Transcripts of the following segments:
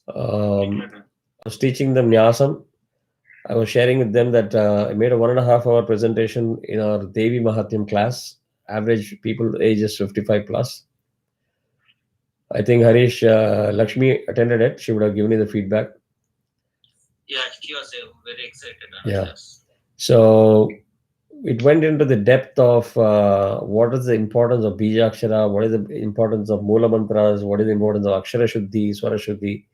I was teaching them Nyasam. I was sharing with them that I made a 1.5 hour presentation in our Devi Mahatyam class. Average people age is 55 plus. I think Harish Lakshmi attended it. She would have given you the feedback. Yeah, she was very excited on Yeah. class. So it went into the depth of what is the importance of Bija Akshara, what is the importance of Mula Mantras, what is the importance of Akshara Shuddhi, Swara Shuddhi.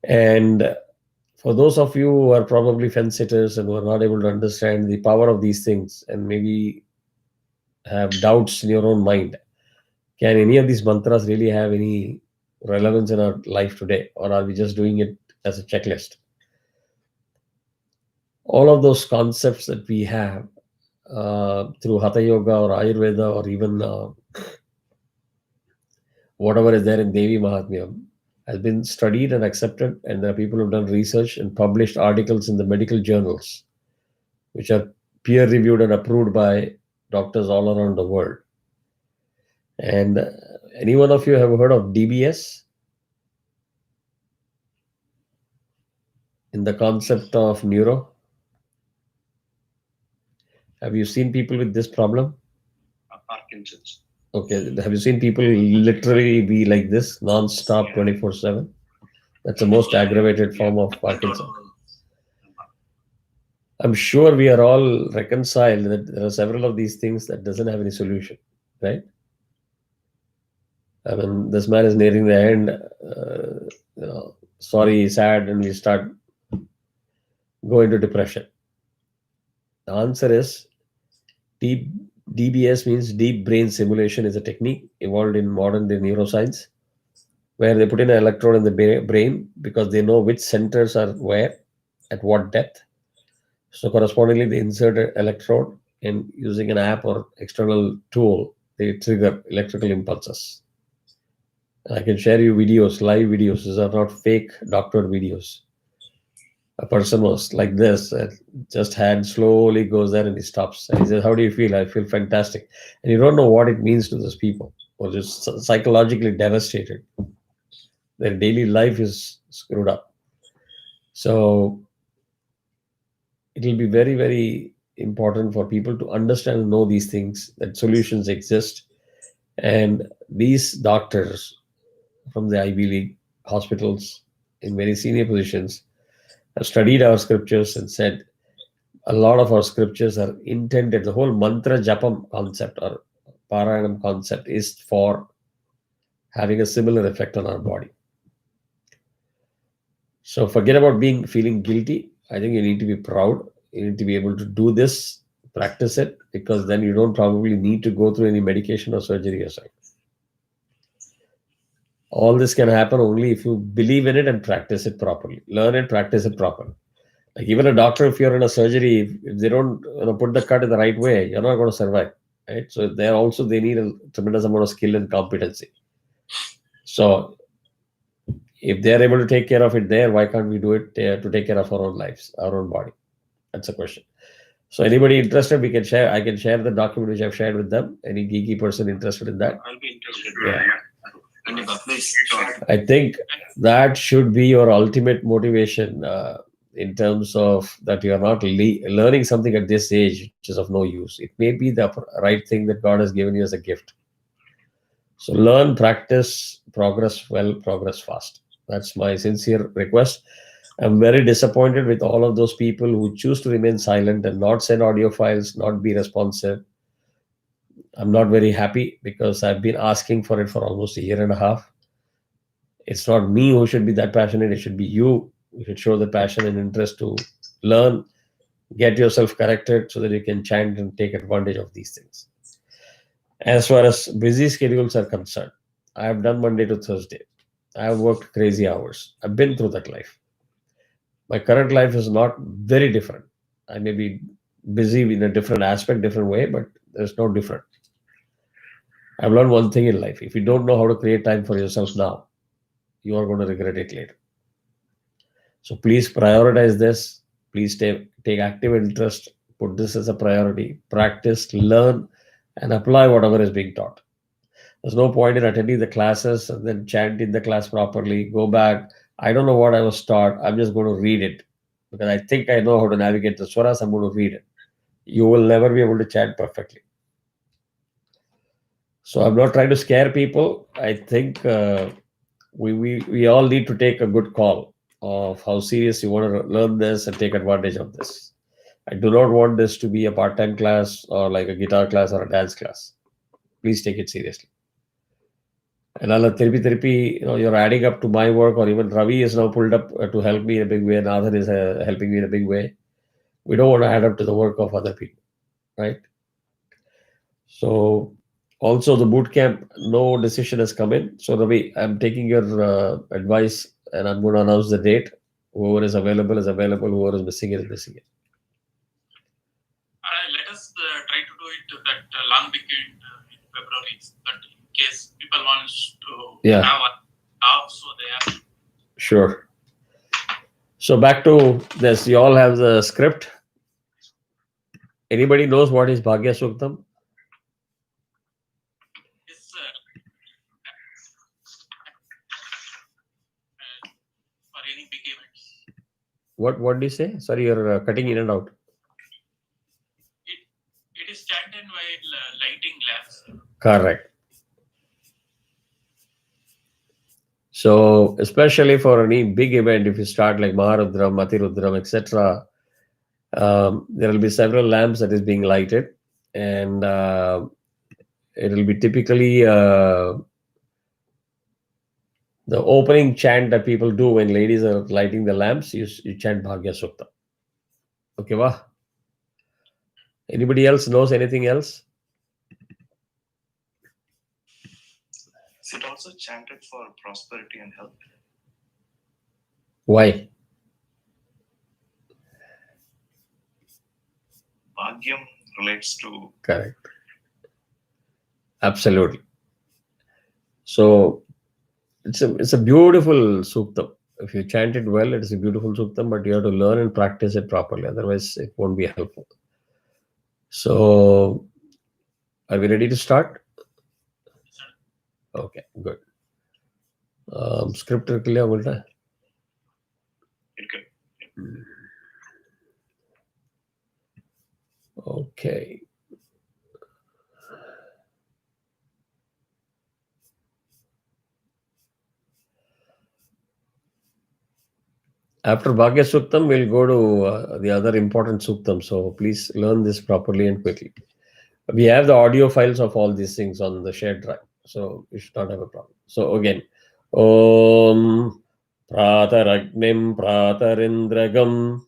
And for those of you who are probably fence sitters and who are not able to understand the power of these things and maybe have doubts in your own mind, can any of these mantras really have any relevance in our life today, or are we just doing it as a checklist? All of those concepts that we have through Hatha Yoga or Ayurveda or even whatever is there in Devi Mahatmyam has been studied and accepted, and there are people who've done research and published articles in the medical journals, which are peer reviewed and approved by doctors all around the world. And any one of you have heard of DBS in the concept of neuro? Have you seen people with this problem? Parkinson's. Okay, have you seen people literally be like this non-stop 24/7? That's the most aggravated form of Parkinson. I'm sure we are all reconciled that there are several of these things that doesn't have any solution, right? I mean, this man is nearing the end, sorry, sad, and we start going to depression. The answer is deep DBS means deep brain simulation is a technique evolved in modern day neuroscience where they put in an electrode in the brain because they know which centers are where at what depth. So correspondingly, they insert an electrode and using an app or external tool, they trigger electrical impulses. I can share you videos, live videos. These are not fake doctored videos. A person was like this, just hand slowly goes there and he stops. And he says, "How do you feel?" "I feel fantastic." And you don't know what it means to those people who are just psychologically devastated. Their daily life is screwed up. So it will be very, very important for people to understand and know these things, that solutions exist. And these doctors from the Ivy League hospitals in very senior positions have studied our scriptures and said a lot of our scriptures are intended, the whole mantra japam concept or parayanam concept is for having a similar effect on our body. So forget about being feeling guilty. I think you need to be proud. You need to be able to do this, practice it, because then you don't probably need to go through any medication or surgery yourself. All this can happen only if you believe in it and practice it properly. Learn it, practice it properly. Like even a doctor, if you're in a surgery, if they don't put the cut in the right way, you're not going to survive. Right. So there also they need a tremendous amount of skill and competency. So if they're able to take care of it there, why can't we do it to take care of our own lives, our own body? That's a question. So anybody interested, we can share. I can share the document which I've shared with them. Any geeky person interested in that? I'll be interested. Yeah. Please. I think that should be your ultimate motivation in terms of that you are not learning something at this age which is of no use. It may be the right thing that God has given you as a gift. So learn, practice, progress well, progress fast. That's my sincere request. I'm very disappointed with all of those people who choose to remain silent and not send audio files, not be responsive. I'm not very happy because I've been asking for it for almost a year and a half. It's not me who should be that passionate, it should be you. You should show the passion and interest to learn, get yourself corrected so that you can chant and take advantage of these things. As far as busy schedules are concerned, I have done Monday to Thursday. I have worked crazy hours. I've been through that life. My current life is not very different. I may be busy in a different aspect, different way, but there's no different. I've learned one thing in life. If you don't know how to create time for yourself now, you are going to regret it later. So please prioritize this. Please take active interest. Put this as a priority. Practice, learn, and apply whatever is being taught. There's no point in attending the classes and then chant in the class properly, go back. I don't know what I was taught. I'm just going to read it because I think I know how to navigate the swaras. I'm going to read it. You will never be able to chant perfectly. So I'm not trying to scare people. I think we all need to take a good call of how serious you want to learn this and take advantage of this. I do not want this to be a part-time class or like a guitar class or a dance class. Please take it seriously. And Allah therapy, you're adding up to my work, or even Ravi is now pulled up to help me in a big way. Nathan is helping me in a big way. We don't want to add up to the work of other people, right? So, also the boot camp, no decision has come in. So, Ravi, I'm taking your advice and I'm going to announce the date. Whoever is available is available. Whoever is missing it is missing it. Let us try to do it that long weekend in February, that in case people wants to Yeah. have a off, so they have. Sure. So back to this. You all have the script. Anybody knows what is Bhagya Suktam? This for any big events. What do you say? Sorry, you're cutting in and out. It is chanted while lighting lamps. Correct. So, especially for any big event, if you start like Maharudram, Matirudram, etc., there will be several lamps that is being lighted, and it will be typically the opening chant that people do when ladies are lighting the lamps. You chant Bhagya Sukta. Okay, wah. Anybody else knows anything else? Is it also chanted for prosperity and health? Why? Bhagyam relates to. Correct. Absolutely. So it's a beautiful suktam. If you chant it well, it is a beautiful suktam, but you have to learn and practice it properly. Otherwise, it won't be helpful. So, are we ready to start? Okay, good. Script clear, बोलता है? Okay. Okay. After Bhagya Suktam, we'll go to the other important Suktam. So please learn this properly and quickly. We have the audio files of all these things on the shared drive. So you should not have a problem. So again, Om Prataragnim Pratarindragam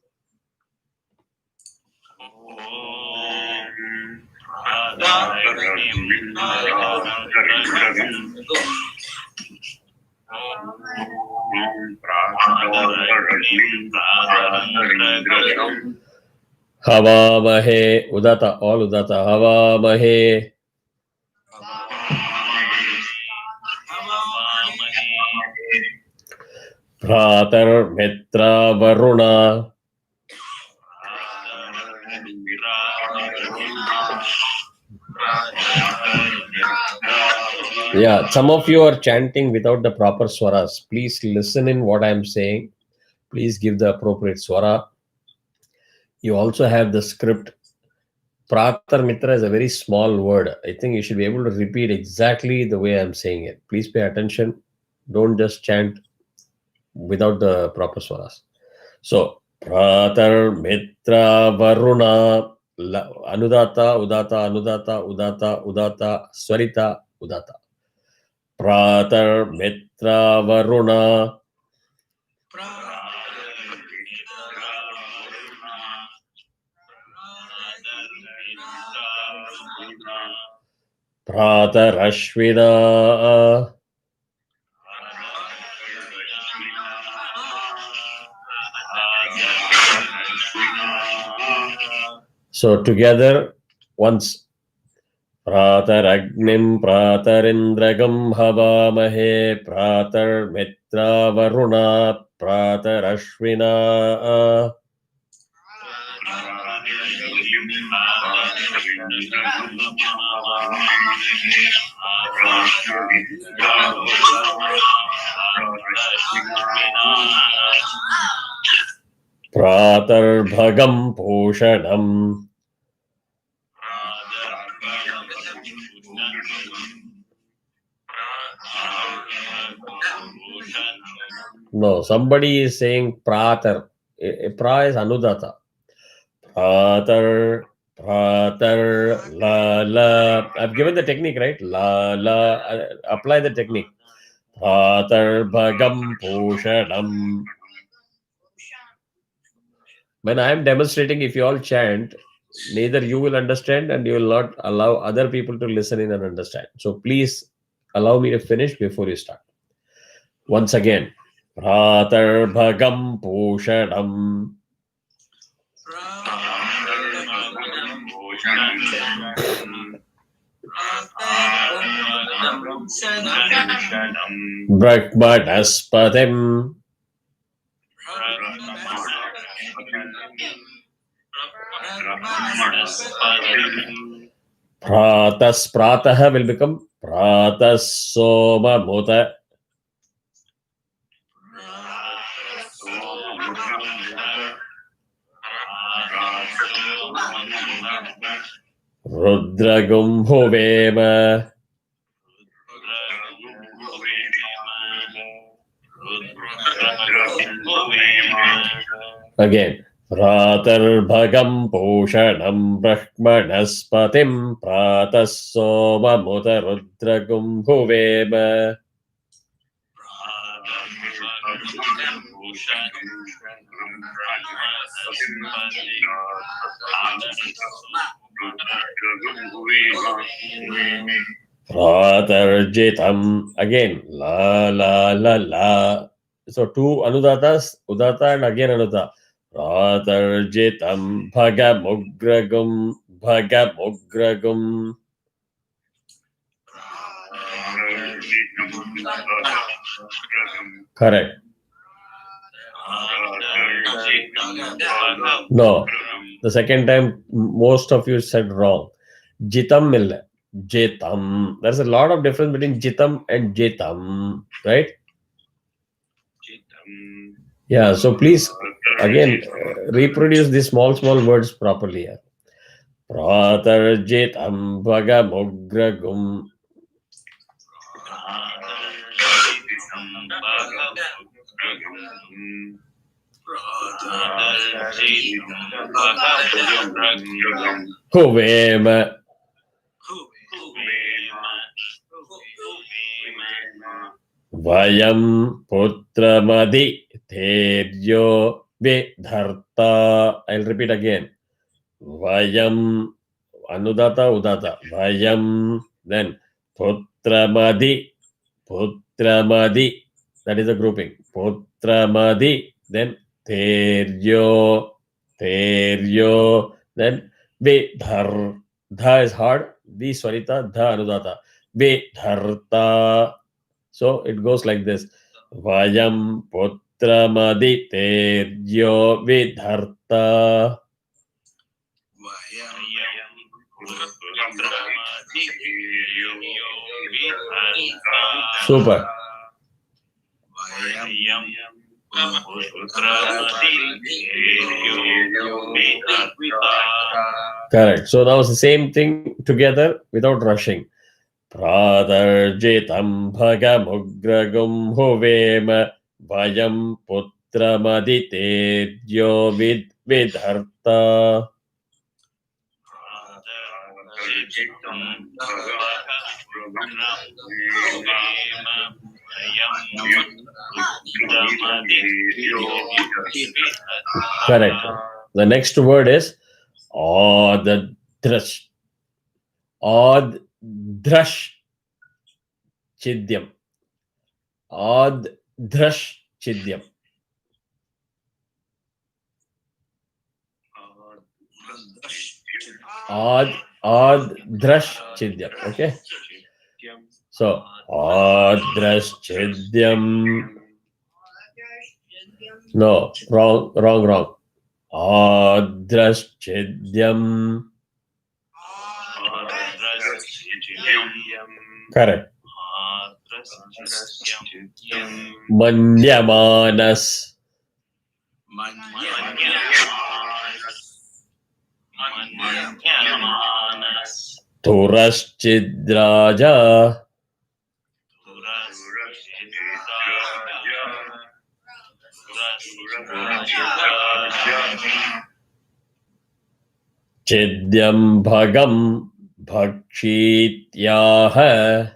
Havamahe Udata, all Udata, Havamahe Pratar Mitra Varuna. Yeah, some of you are chanting without the proper swaras. Please listen in what I am saying. Please give the appropriate swara. You also have the script. Pratar Mitra is a very small word. I think you should be able to repeat exactly the way I'm saying it. Please pay attention. Don't just chant without the proper swaras. So, Pratar Mitra Varuna Anudata, Udata, Anudata, Udata, Udata, Swarita, Udata. Pratar Mitra Varuna. Pratar Ashwina. So together, once. Prataragnim Pratarindragam Havamahe Pratar Mitra Varuna Pratar Ashwina. Pratarbhagam Poshanam. No, somebody is saying pratar. Pra is anudata. Pratar, pratar, la, la. I've given the technique, right? La, la. Apply the technique. Pratar bhagam poshanam. When I am demonstrating, if you all chant, neither you will understand and you will not allow other people to listen in and understand. So please allow me to finish before you start. Once again. Pratar bhagam poshanam. Brahmanaspatim. Pratas pratah will become pratas soma muta. Rudragum bhuvema. Again. Pratarbhagam poshanam brahmanaspatim pratas soma muta rudragum bhuvema. Pratarjitam. Again. La la la la. So two anudatas, udata and again anudata. Pratarjitam bhagamugragum bhagamugragum. Correct. No. The second time, most of you said wrong. Jitam mille. Jetam. There's a lot of difference between jitam and jetam, right? Yeah, so please again reproduce these small words properly. Yeah. Pratarjitam bhagamugragum. Huvema. Vayam putramadi teryo vidharta. I'll repeat again. Vayam anudata udata. Vayam, then putramadi. That is the grouping. Putramadi, then teryo, then vidhar. Dha is hard. Vi swarita, dha anudata. Vidharta. So it goes like this. Vayam putramadi teryo vidharta. Super. Correct. So now it's the same thing together without rushing. Pradarjitam bhagamugragum huvema vayam putramaditedyo vidharta. Correct. The next word is Adrash. Adrash chidyam. Adrash chidyam. Adrash chidyam. Okay. So Adrash chidyam. No, wrong. Adrash chidyam. Correct. Adraschityam Manyamanas. Manyamanas Turaschidraja. Chidyam bhagam bhakshityaha.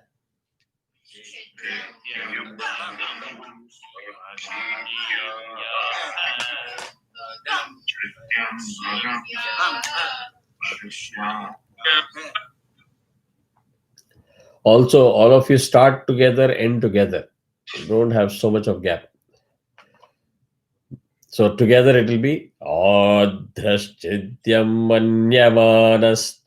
Also, all of you start together, end together. You don't have so much of gap. So together it will be Adhraschidyam Manyamanas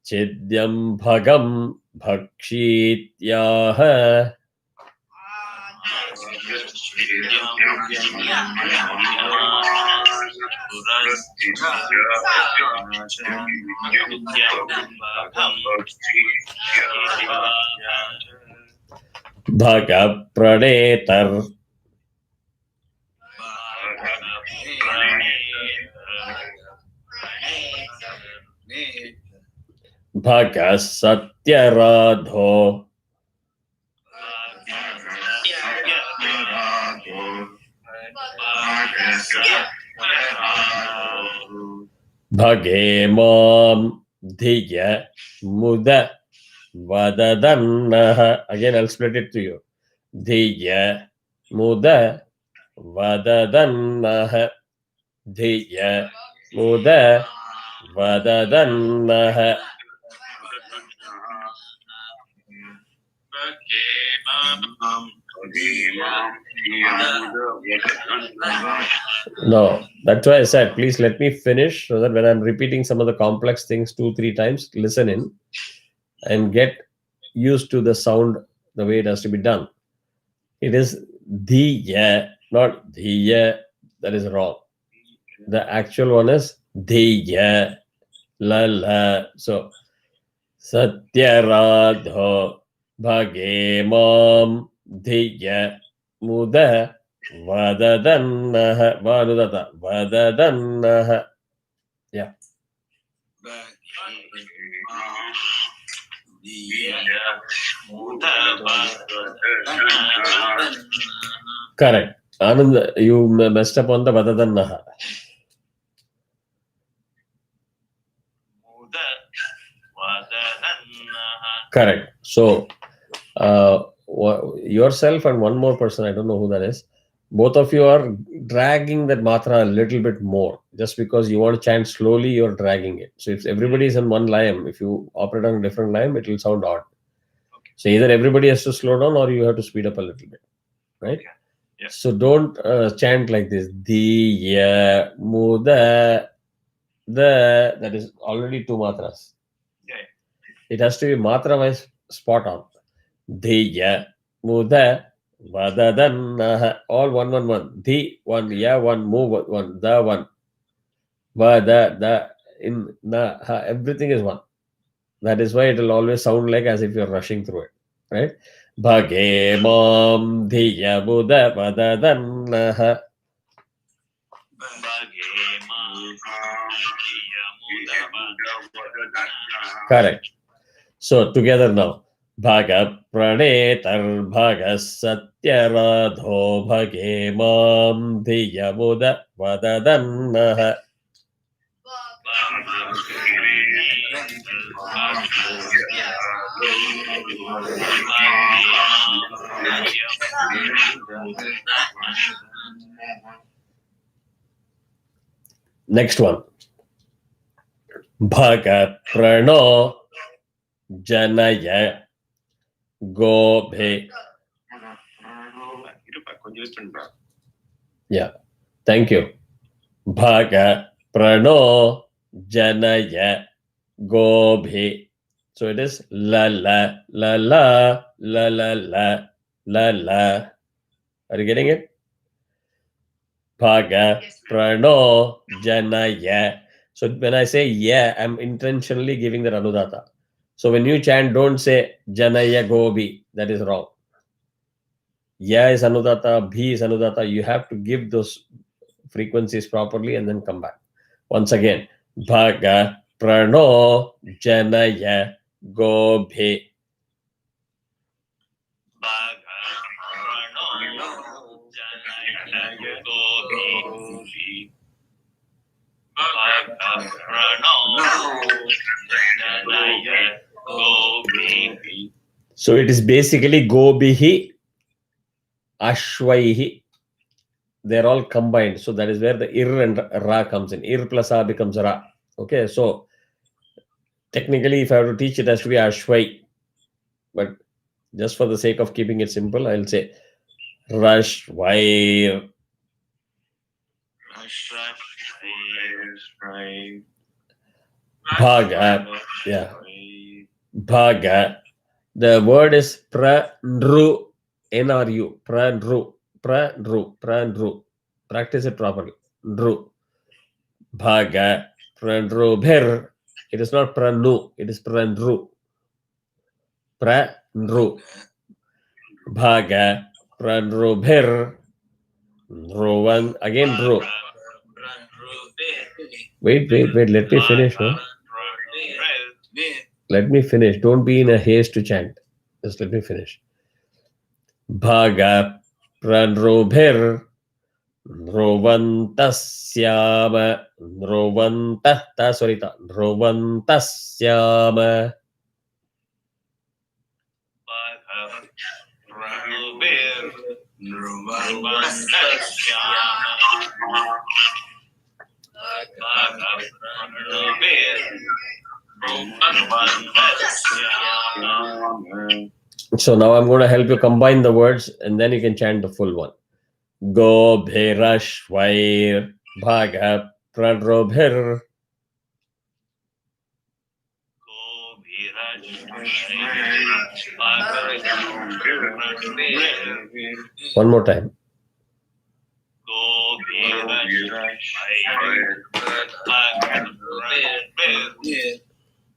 Chidyam Bhagam Bhakshityaha. Bhaga Pranetar. Bhaga Satyaradho. Bhage Mam Dhiya Muda Vadadannaha. Again, I'll split it to you. Dhiya Muda Vadadannaha. Dhiya Muda Vadadannaha. No, that's why I said, please let me finish so that when I'm repeating some of the complex things 2-3 times, listen in and get used to the sound the way it has to be done. It is dhiya, not dhiya. That is wrong. The actual one is dhiya, la la. So, Satyaradho bhage mam dhiya muda vadadannaha vadadannaha. Yeah. Correct. Anand, you messed up on the vadadannaha. Correct. So, yourself and one more person, I don't know who that is, both of you are dragging that matra a little bit more. Just because you want to chant slowly, you're dragging it. So, if everybody is in one line, if you operate on a different line, it will sound odd. So, either everybody has to slow down or you have to speed up a little bit. Right? Okay. Yeah. So, don't chant like this. Diya, muda, the, that is already 2 matras. Yeah. It has to be matra wise spot on. Dhiya, muda, vadadannaha. All 1 1 1. Dhi 1, ya 1, mu 1, the 1. Vada, the, in, na, ha. Everything is 1. That is why it will always sound like as if you're rushing through it. Right? Bhage mam dhiya muda vadadannaha. Correct. So together now. Bhaga pranetar bhaga satyaradho bhage mam dhiya muda vadadannaha. Next one. Bhaga prano janaya gobhe. Yeah. Thank you. Bhaga prano janaya gobhe. So it is la la la la la la la la la. Are you getting it? Bhaga prano janaya. So when I say yeah, I'm intentionally giving that anudata. So when you chant, don't say Janaya Gobi. That is wrong. Ya is Anudata, Bhi is Anudata. You have to give those frequencies properly and then come back. Once again, Bhaga Prano Janaya Gobi. So it is basically Gobihi, Ashwaihi. They're all combined. So that is where the Ir and Ra comes in. Ir plus A becomes Ra. Okay, so technically, if I have to teach, it has to be Ashwai. But just for the sake of keeping it simple, I'll say Rashwair. Bhaga. Yeah. Bhaga. The word is Pranru. Nru. Pranru. Pranru. Pranru. Practice it properly. Nru. Bhaga. Pranru. Bhir. It is not Pranu. It is Pranru. Pranru. Bhaga. Pranru. Bhir. Nruvan. Again, Ru. Wait. Let me finish. Huh? Let me finish. Don't be in a haste to chant. Just let me finish. Bhaga pranrobhir nrovantasyama nrovantah sorita nrovantasyama. So now I'm going to help you combine the words and then you can chant the full one. Go bhirashvair bhaga pranrobhir. One more time.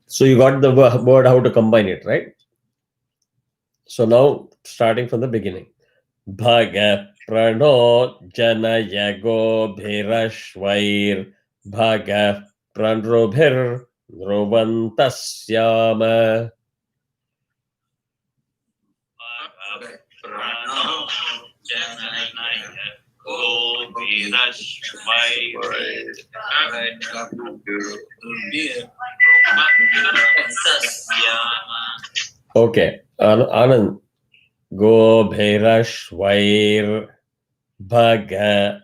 So you got the word how to combine it, right? So now starting from the beginning. Bhaga prano janaya go bhirashvair bhaga pranrobhir nrovantasyama. Okay, Anand. Go bhirashvair bhaga.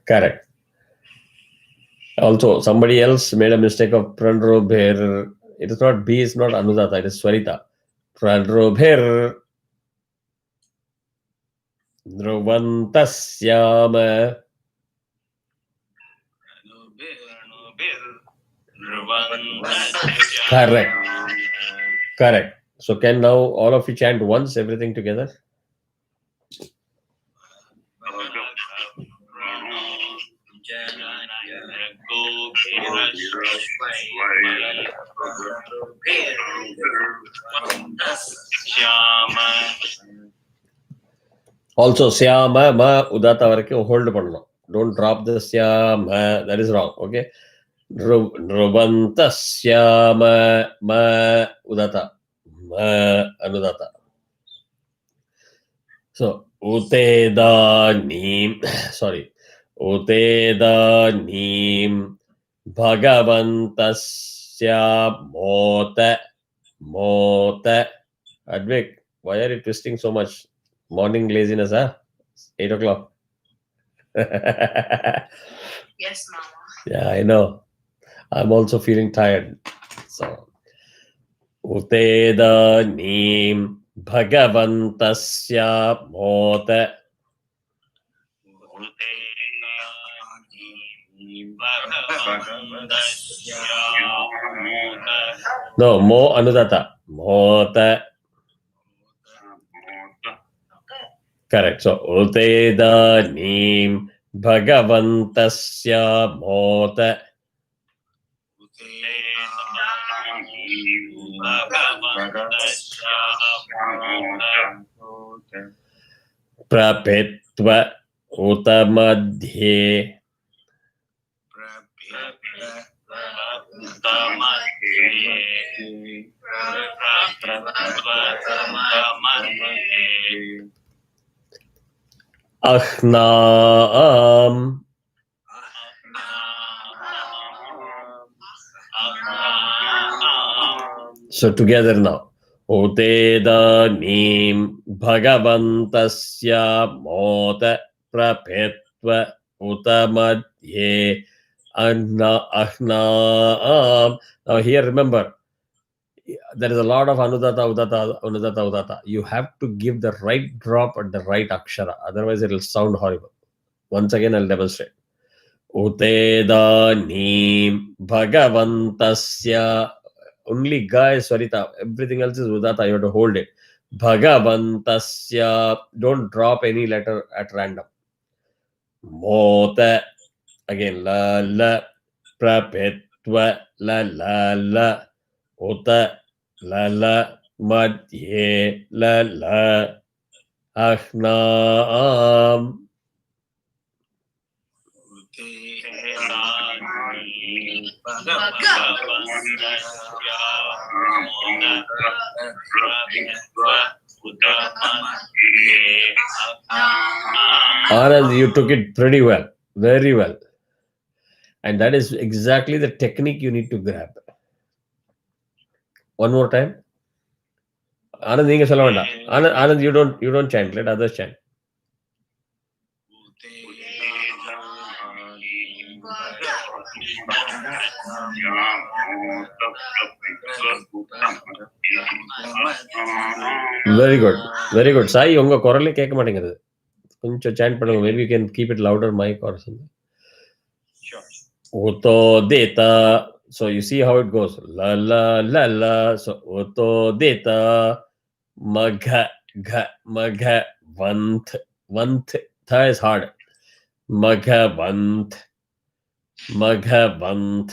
Correct. Also, somebody else made a mistake of pranrobhir. It is not B, it's not Anudata, it is Swarita. Pranrobhir nrovantasyama. Correct. Correct. So can now all of you chant once everything together? Also, Syama ma udata varaikkum hold pannom. Don't drop the Syama. That is wrong. Okay. Nrovantasyama ma udata. Ma anudata. So, utedanim. Sorry. Utedanim bhagavantasya mota. Mota. Advik, why are you twisting so much? Morning laziness, huh? 8 o'clock. Yes, Mama. Yeah, I know. I'm also feeling tired. So, utedanim bhagavantasya mota. No, mo anudata. Mota. Correct. So, utedanim Bhagavantasya mota. Prapetva uta madhye. Ahnaam. So together now. Utedanim bhagavantasya mota prapetva uta madhye ahnaam. Now here remember, there is a lot of anudata, udata, anudata, udata. You have to give the right drop at the right akshara. Otherwise, it will sound horrible. Once again, I'll demonstrate. Utedanim bhagavantasya. Only ga is swarita. Everything else is udata. You have to hold it. Bhagavantasya. Don't drop any letter at random. Mota. Again, la la. Prapetva. La la la. Uta. La la. Madhye. La la. Ahnaam. Anand, you took it pretty well, very well. And that is exactly the technique you need to grab. One more time. Anand, நீங்க சொல்ல வேண்டாம். Anand, you don't chant. Let others chant. Very good. Very good. Sai, உங்க குரலே கேட்க மாட்டேங்குது. கொஞ்சம் chant பண்ணுங்க. Maybe you can keep it louder mic or something. Sure. Uto deta. So you see how it goes. La la la la. So uto deta. Magha gha magha vant. Vant. Tha is hard. Magha vant. Magha vant.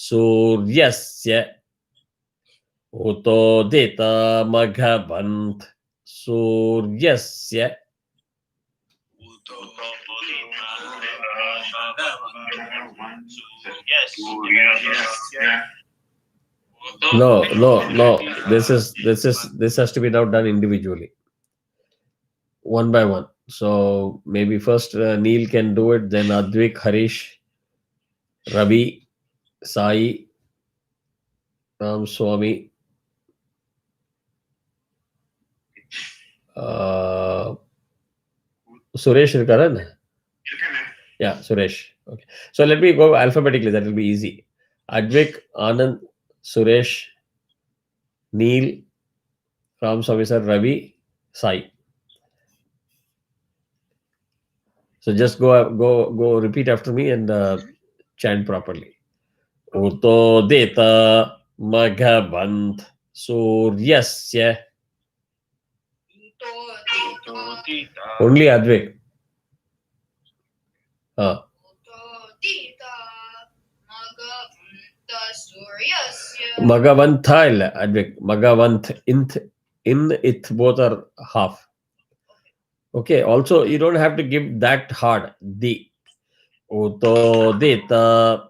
Suryasya. Uto deta magha vant. Suryasya. No. This has to be now done individually, one by one. So maybe first Neil can do it, then Advik, Harish, Ravi, Sai, Ram Swami, Suresh Karan. Yeah, Suresh. Okay. So let me go alphabetically. That will be easy. Advik, Anand, Suresh, Neil, Ram Swami sir, Ravi, Sai. So just go repeat after me and chant properly. Uto deta maghavant suryasya. Only Advik. Magavantha illa Advik. Magavanth in it both are half. Okay. Also, you don't have to give that hard. The Uto deta.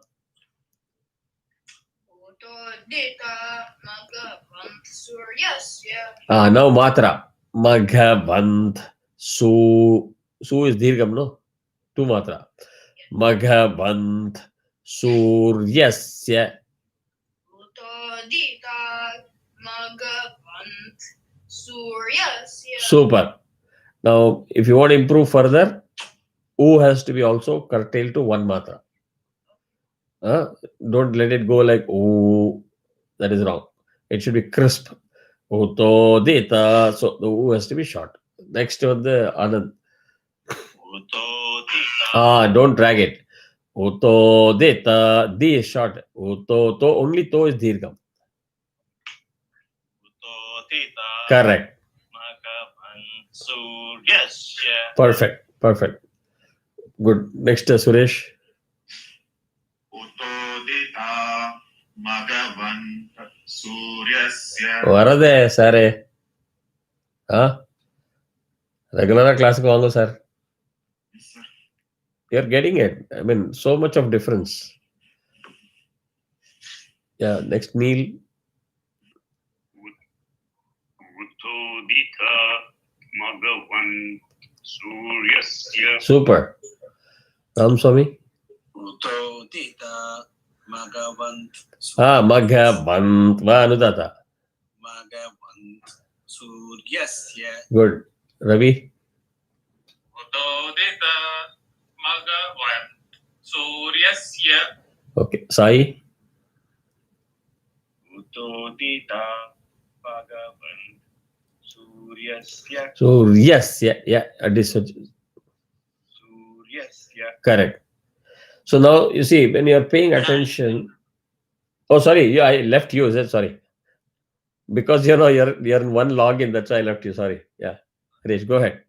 Now matra. Maghavant su is dirgham, no? Two matra. Maghavant suryasya. Super. Now, if you want to improve further, U has to be also curtailed to one matra. Don't let it go like U. That is wrong. It should be crisp. Uto deta. So the U has to be short. Next one, the Anand. Don't drag it. Uto deta. D is short. Uto to. Only to is dirgham. Correct. Perfect. Good. Next, Suresh. Utodita Magavan Suryasya. Varade, sare. Huh? Regular class ko vaanga, sir. Yes, sir. You're getting it. I mean, so much of difference. Yeah. Next, Neil. Utodita Magavan Suryasya. Super. Ram Swami. Utodita Magavant Maghavant Vanudata. Magavant Suryasya Good. Ravi. Udodita Magavan Suryasya Okay. Sai. Utodita Magavan Suryasya. So, yes. Yeah. Suryasya. Correct. So now you see when you're paying attention. Oh, sorry. Yeah, I left you. Is it? Sorry. Because you're in one login. That's why I left you. Sorry. Yeah. Harish, go ahead.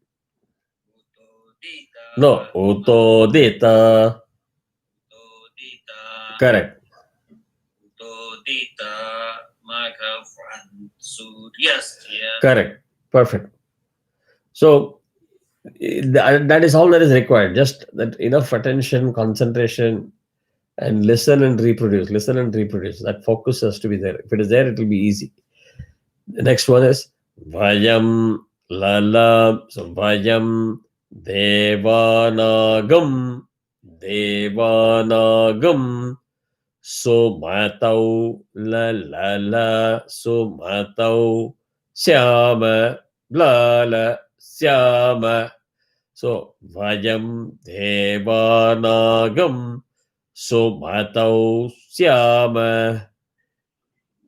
Utodita No. Utodita. Utodita Correct. Utodita Magavant Suryasya. Correct. Perfect. So that is all that is required. Just that enough attention, concentration, and listen and reproduce. Listen and reproduce. That focus has to be there. If it is there, it will be easy. The next one is Vayam Lala. So Vayam Devanagam. Devanagam. So Matau La La La. So Matau Syama La La Syama. So Vayam Devanagam. So Matau Syama.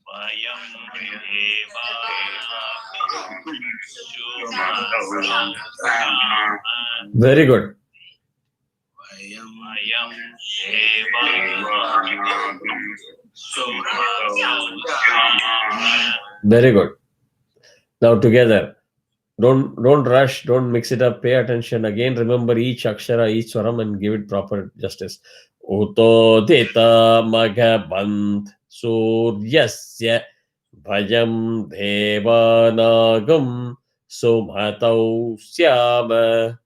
Vayam Very good. Vayam Very good. Now together. Don't rush, don't mix it up, pay attention. Again, remember each akshara, each swaram and give it proper justice. Uto deta magabant suryasya bhajam devanagam sumatau syama.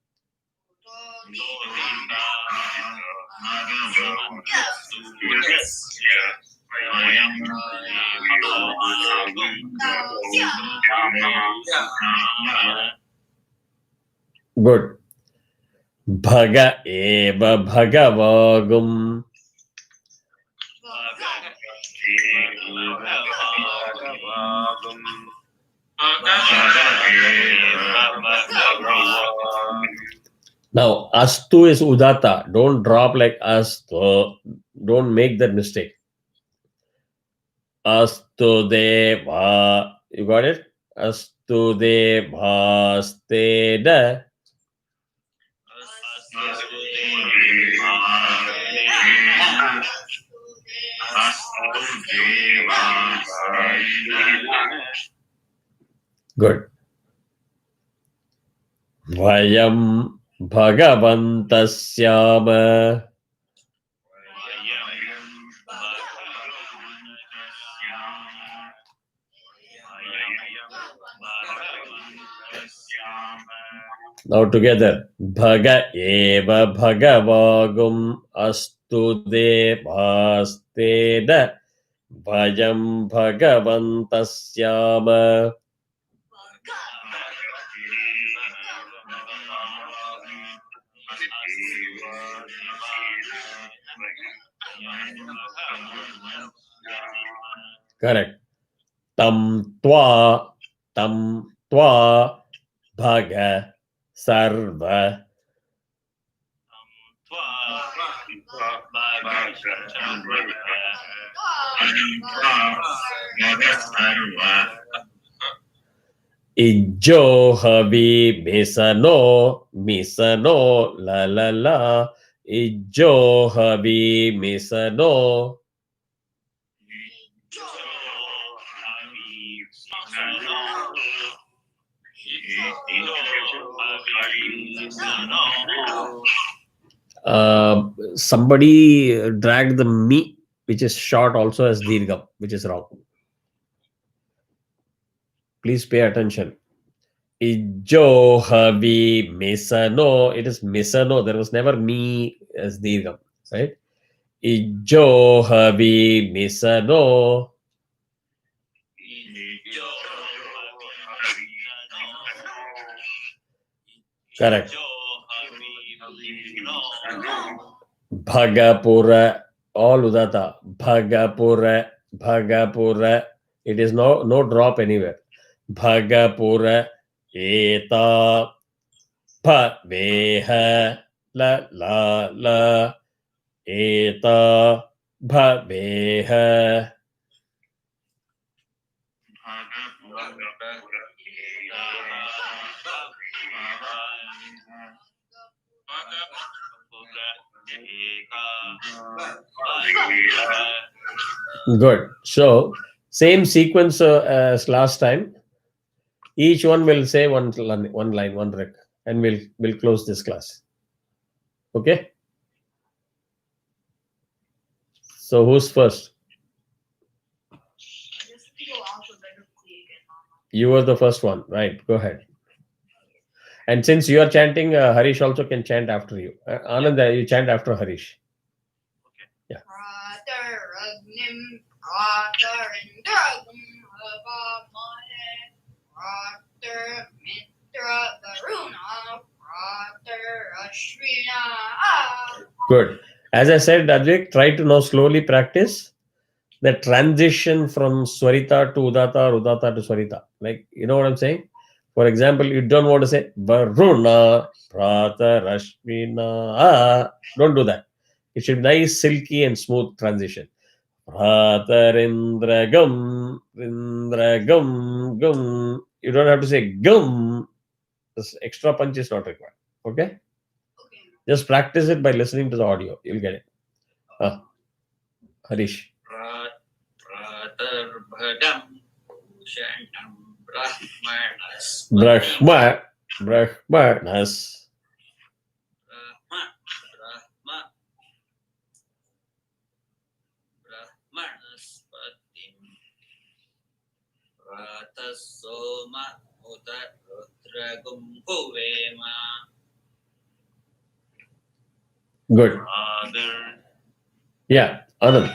Good. Bhaga eva bhagavagam. Now, astu is udata. Don't drop like astu. Don't make that mistake. Astu deva. You got it? Astu deva steda. Good. Vayam bhagavantasyama. Now together. Bhaga eva bhagavagum astu devasteda. Vayam bhagavantasyama. Correct. Tam twa bhaga sarva. Ijjo havi misano la la la. Ijjo havi misano. Somebody dragged the mi, which is short also as dirgham, which is wrong. Please pay attention. Ijo habi misano. It is misano. There was never me as dirgham, right? Ijo habi misano. Correct. Bhagapura, all udata. Bhagapura, Bhagapura. It is no drop anywhere. Bhagapura, eta, pa, veha, la, eta, bha, veha. Good. So, same sequence as last time. Each one will say one line, one rec, and we'll close this class. Okay. So, who's first? You were the first one, right? Go ahead. And since you are chanting, Harish also can chant after you. Anand, you chant after Harish. Yeah. Good. As I said, Advik, try to now slowly practice the transition from Swarita to Udata or Udata to Swarita. Like, you know what I'm saying? For example, you don't want to say Varuna, Prata, Rashmina. Don't do that. It should be nice, silky, and smooth transition. Pratarindra gum. You don't have to say gum. This extra punch is not required. Okay? Just practice it by listening to the audio. You'll get it. Harish. Pratarbhadam Shantam Brahmanas Brahmanas. Brahmanaspatim Pratasoma Uta Rudragum Huvema. Good. Father, Yeah, Anand.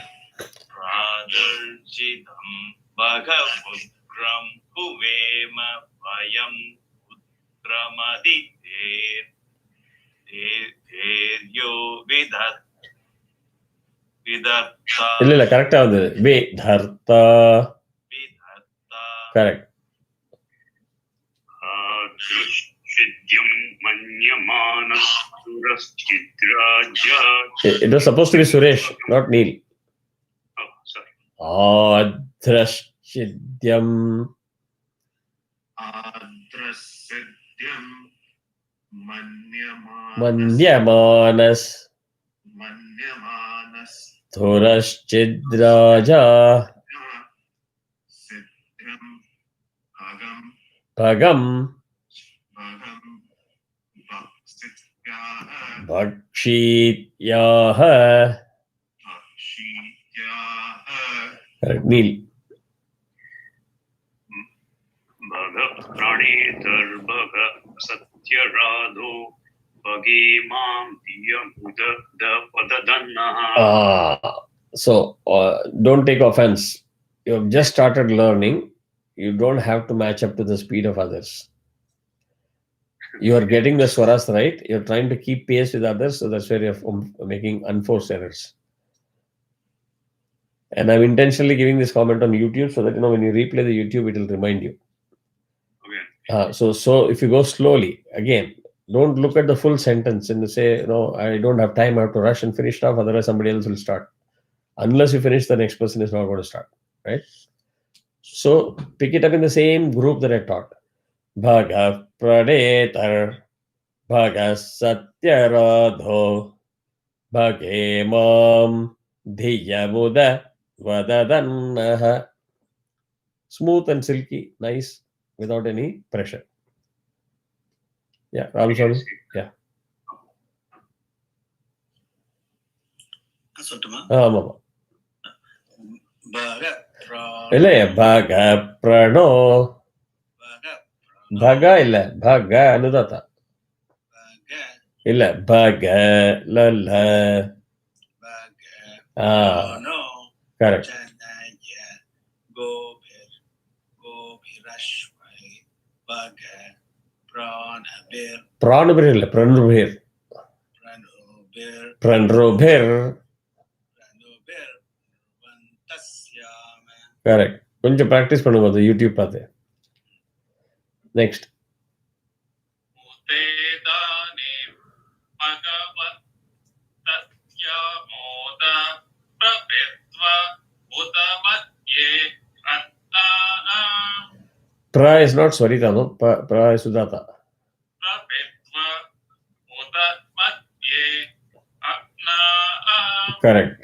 Pradarjitam Bhagavugram Huvema Vayam Utramaditer Teryo Vidatta ಇಲ್ಲ correct ಆಗಿದೆ ವಿಧರ್ತ Vidatta correct Adrushchidyam Manyamanasuraschidraja. It was supposed to be Suresh, not Neil. Oh, sorry. Adrashchidyam Adrasidyam Manyamanas Manyamanas Thurashchidraja Siddham Agam Bhagam Bhagam Bhaksityaha Bhakshityaha. Bhakshityaha Correct. Neil. Bhaga Pranitar Bhaga Satyaradho Bhagimam Diyamuda Padadannaha. So don't take offense. You have just started learning. You don't have to match up to the speed of others. You are getting the swaras right. You're trying to keep pace with others. So that's where you're making unforced errors. And I'm intentionally giving this comment on YouTube so that, when you replay the YouTube, it will remind you. Okay. So if you go slowly, again, don't look at the full sentence and say, I don't have time. I have to rush and finish stuff. Otherwise, somebody else will start. Unless you finish, the next person is not going to start. Right? So pick it up in the same group that I taught. Bhaga Pradetar, Bhaga Satyaradho, Bhagimam Dhiyamuda Vadadannaha. Smooth and silky, nice, without any pressure. Yeah, Ramaswamy. Yeah. சொல்லட்டுமா? ஆமாம். பக இல்லையா பக பிரணோ பக பக இல்ல பக அனுதாத்தா பக இல்ல பக லல்ல பிராணோ கரெக்ட். ஜனய கோபிரஸ்வை பக பிராணபிர் பிராணுபிர் இல்ல பிரணுபிர் பிரண்ரோபிர் வந்தஸ்யாம. கரெக்ட். கொஞ்சம் ப்ராக்டிஸ் பண்ணுங்க அது யூடியூப் பார்த்து. நெக்ஸ்ட் உதேதானே பகவத் தத்யமோத பிரபித்வா உதமத்யே ரத்னாம் pra is not Swarita, no? Pra is Sudata. பிரபித்வா உதமத்யே ரத்னாம். Correct.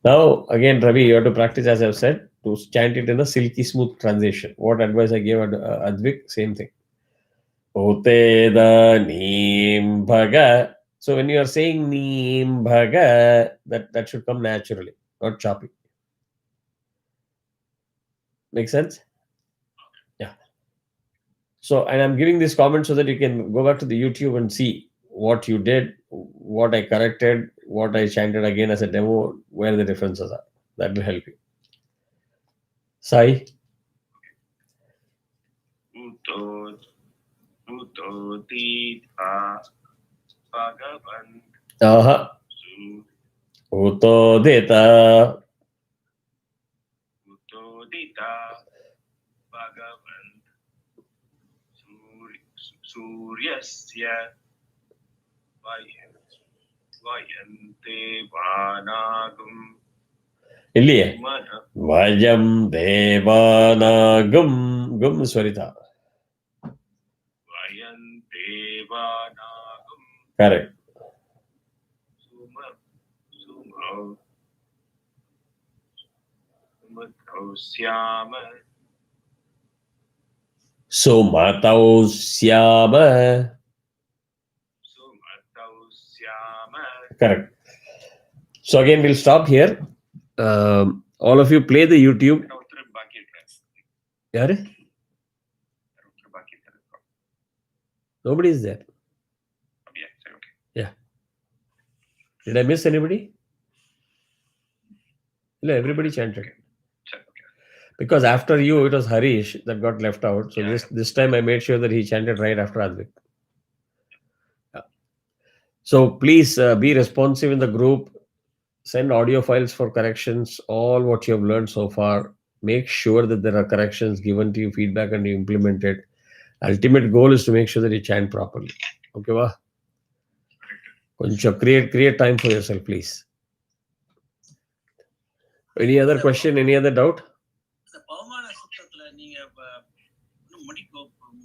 Now, again, Ravi, you have to practice, as I've said, to chant it in a silky smooth transition. What advice I gave Advik, same thing. Oteda neem bhaga. So, when you are saying neem bhaga, that should come naturally, not choppy. Make sense? Yeah. So, and I'm giving this comment so that you can go back to the YouTube and see what you did, what I corrected, what I chanted again as a demo, where the differences are. That will help you. Sai? Utodita Bhagavan Aha. Utodita Bhagavan Suryasya Vayante Vanagum இல்லையே Mana வஜம் தேவானாகும் கும் ஸ்வரிதா. Vayante Vanagum correct. Sumatrausyama சுமதௌ ஸ்யாம. Correct. So again, we'll stop here. All of you play the YouTube. Yaar? Nobody is there. Yeah. Did I miss anybody? No, everybody chanted. Because after you, it was Harish that got left out. So this time I made sure that he chanted right after Advik. Yeah. So please be responsive in the group. Send audio files for corrections. All what you have learned so far. Make sure that there are corrections given to you, feedback, and you implement it. Ultimate goal is to make sure that you chant properly. Okay, va? Create time for yourself, please. Any other question? Any other doubt? இந்த பவமான சுத்தத்துல நீங்க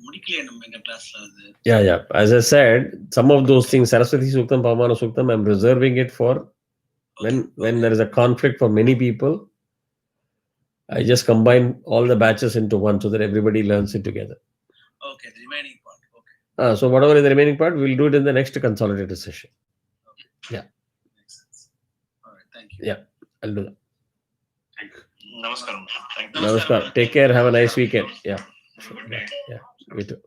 முடிக்கலையே நம்ம எங்க கிளாஸ்ல அது. Yeah. As I said, some of those things, Saraswati Suktam, Pavamana Suktam, I'm reserving it for when there is a conflict for many people. I just combine all the batches into one so that everybody learns it together. Okay, the remaining part. Okay. So whatever is the remaining part, we'll do it in the next consolidated session. Okay. Yeah. Makes sense. All right, thank you. Yeah, I'll do that. Namaskaram. Thank you. Namaskar. Take care. Have a nice weekend. Yeah. Good day. Yeah. Me too.